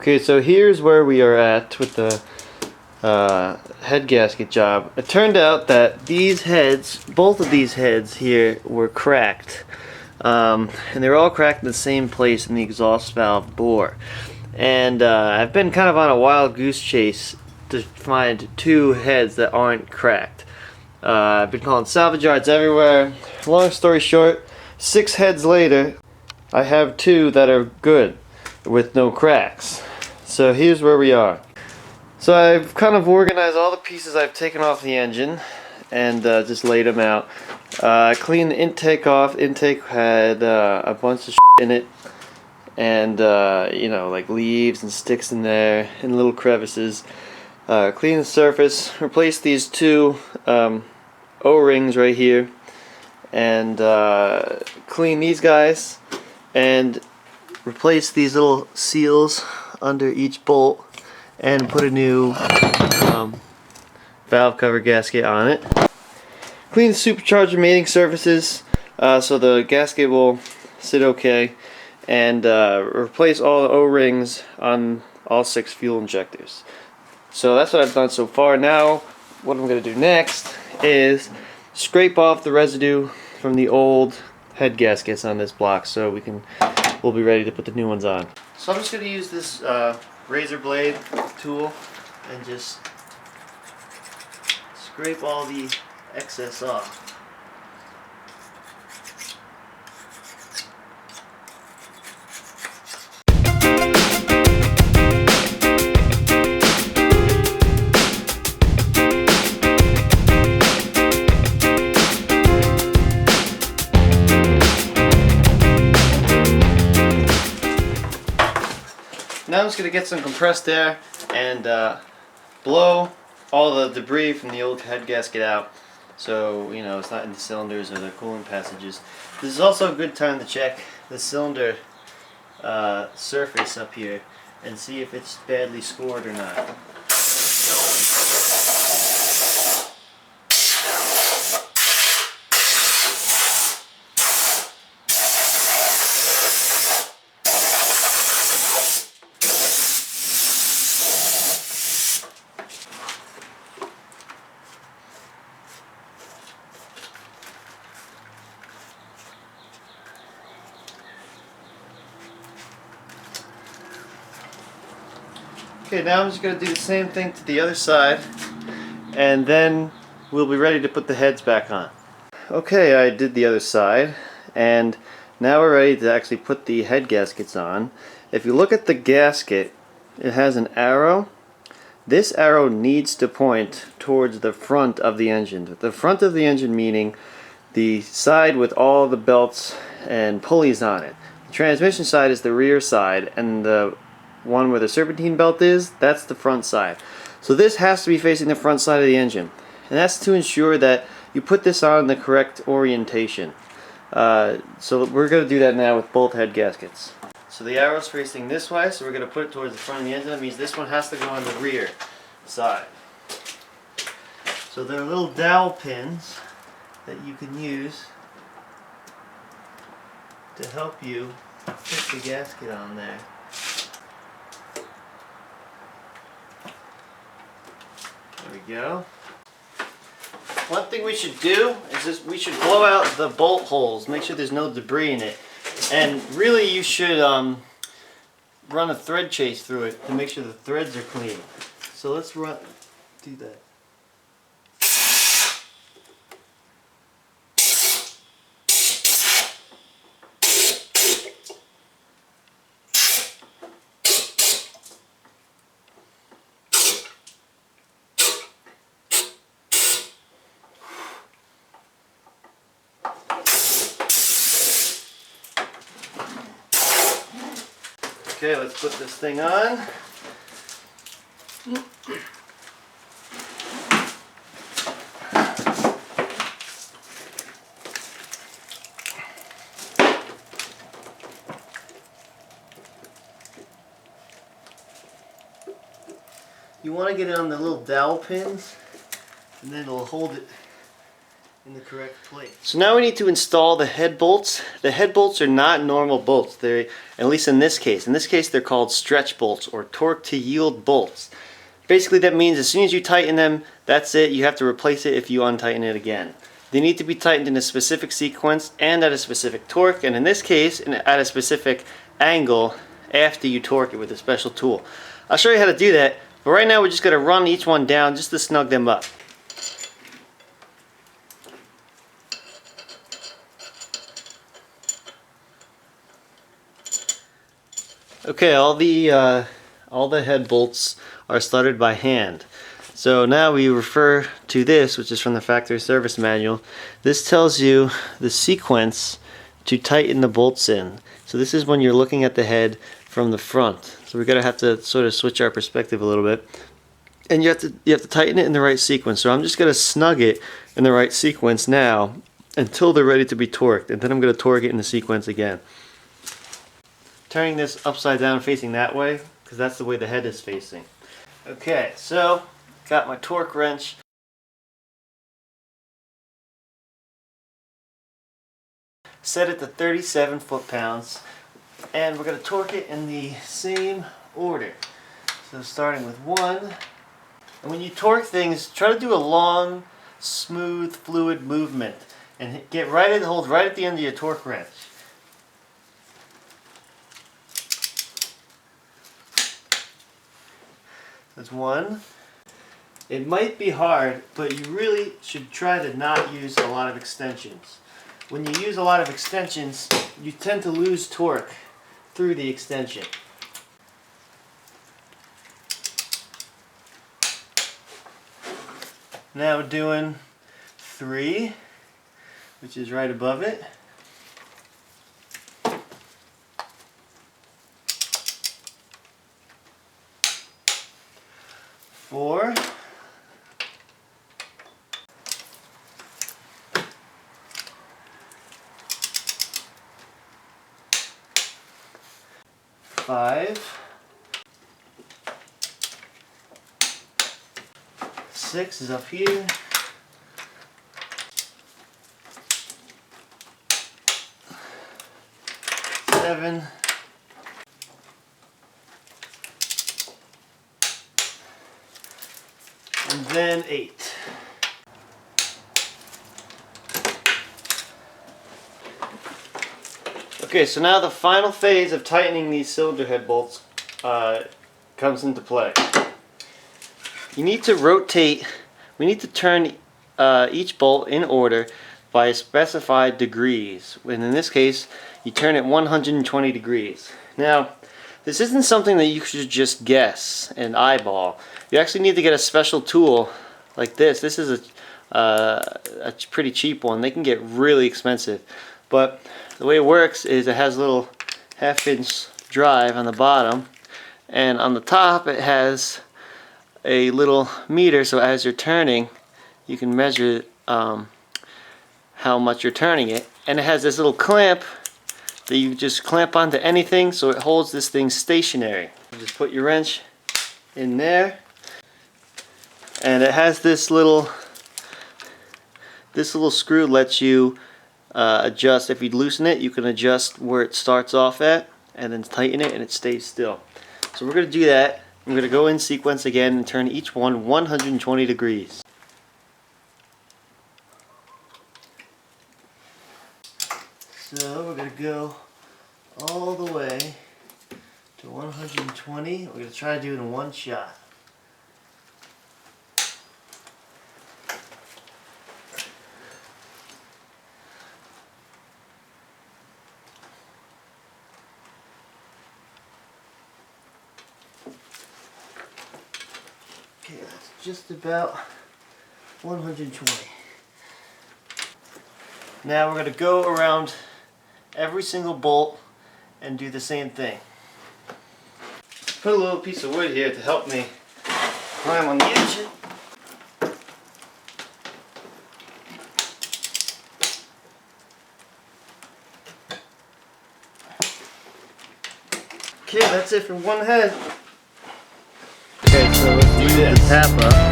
Okay, so here's where we are at with the head gasket job. It turned out that these heads, both of these heads here, were cracked. And they were all cracked in the same place in the exhaust valve bore. And I've been kind of on a wild goose chase to find two heads that aren't cracked. I've been calling salvage yards everywhere. Long story short, 6 heads later, I have 2 that are good with no cracks. So here's where we are. So I've kind of organized all the pieces I've taken off the engine and just laid them out. I cleaned the intake off. Intake had a bunch of shit in it, and you know, like leaves and sticks in there and little crevices. Clean the surface, replace these 2 O-rings right here, and clean these guys, and replace these little seals under each bolt, and put a new valve cover gasket on it. Clean the supercharger mating surfaces so the gasket will sit okay, and replace all the O-rings on all 6 fuel injectors. So that's what I've done so far. Now what I'm going to do next is scrape off the residue from the old head gaskets on this block, so we'll be ready to put the new ones on. So I'm just going to use this razor blade tool and just scrape all the excess off. Now I'm just going to get some compressed air and blow all the debris from the old head gasket out, so you know it's not in the cylinders or the coolant passages. This is also a good time to check the cylinder surface up here and see if it's badly scored or not. Okay, now I'm just going to do the same thing to the other side, and then we'll be ready to put the heads back on. Okay, I did the other side, and now we're ready to actually put the head gaskets on. If you look at the gasket, it has an arrow. This arrow needs to point towards the front of the engine. The front of the engine meaning the side with all the belts and pulleys on it. The transmission side is the rear side, and the one where the serpentine belt is, that's the front side. So this has to be facing the front side of the engine, and that's to ensure that you put this on in the correct orientation. So we're going to do that now with both head gaskets. So the arrow's facing this way, so we're going to put it towards the front of the engine. That means this one has to go on the rear side. So there are little dowel pins that you can use to help you put the gasket on there. There we go. One thing we should do is we should blow out the bolt holes, make sure there's no debris in it. And really you should run a thread chase through it to make sure the threads are clean. So let's do that. Okay, let's put this thing on. You want to get it on the little dowel pins, and then it'll hold it in the correct place. So now we need to install the head bolts. The head bolts are not normal bolts. They're, at least in this case, they're called stretch bolts or torque to yield bolts. Basically that means as soon as you tighten them, that's it. You have to replace it if you untighten it again. They need to be tightened in a specific sequence and at a specific torque, and in this case at a specific angle after you torque it with a special tool. I'll show you how to do that, but right now we're just going to run each one down just to snug them up. Okay, all the head bolts are slotted by hand. So now we refer to this, which is from the factory service manual. This tells you the sequence to tighten the bolts in. So this is when you're looking at the head from the front. So we're gonna have to sort of switch our perspective a little bit. And you have to tighten it in the right sequence. So I'm just gonna snug it in the right sequence now until they're ready to be torqued. And then I'm gonna torque it in the sequence again. Turning this upside down facing that way, because that's the way the head is facing. Okay, so got my torque wrench. Set it to 37 foot-pounds, and we're going to torque it in the same order. So starting with 1, and when you torque things, try to do a long, smooth, fluid movement, and hold right at the end of your torque wrench. That's 1. It might be hard, but you really should try to not use a lot of extensions. When you use a lot of extensions, you tend to lose torque through the extension. Now we're doing 3, which is right above it. 4. 5. 6 is up here. 7. And then 8. Okay, so now the final phase of tightening these cylinder head bolts comes into play. You need to rotate, we need to turn each bolt in order by specified degrees. And in this case, you turn it 120 degrees. Now, this isn't something that you should just guess and eyeball. You actually need to get a special tool like this. This is a pretty cheap one. They can get really expensive. But the way it works is it has a little 1/2-inch drive on the bottom, and on the top it has a little meter, so as you're turning you can measure how much you're turning it, and it has this little clamp that you just clamp onto anything so it holds this thing stationary. You just put your wrench in there, and it has this little screw lets you adjust. If you loosen it, you can adjust where it starts off at and then tighten it and it stays still. So we're going to do that. I'm going to go in sequence again and turn each one 120 degrees. So we're going to go all the way to 120. We're going to try to do it in one shot. Okay, that's just about 120. Now we're going to go around every single bolt and do the same thing. Put a little piece of wood here to help me climb on the edge. Okay, that's it for one head. Okay, so let's do the tap up.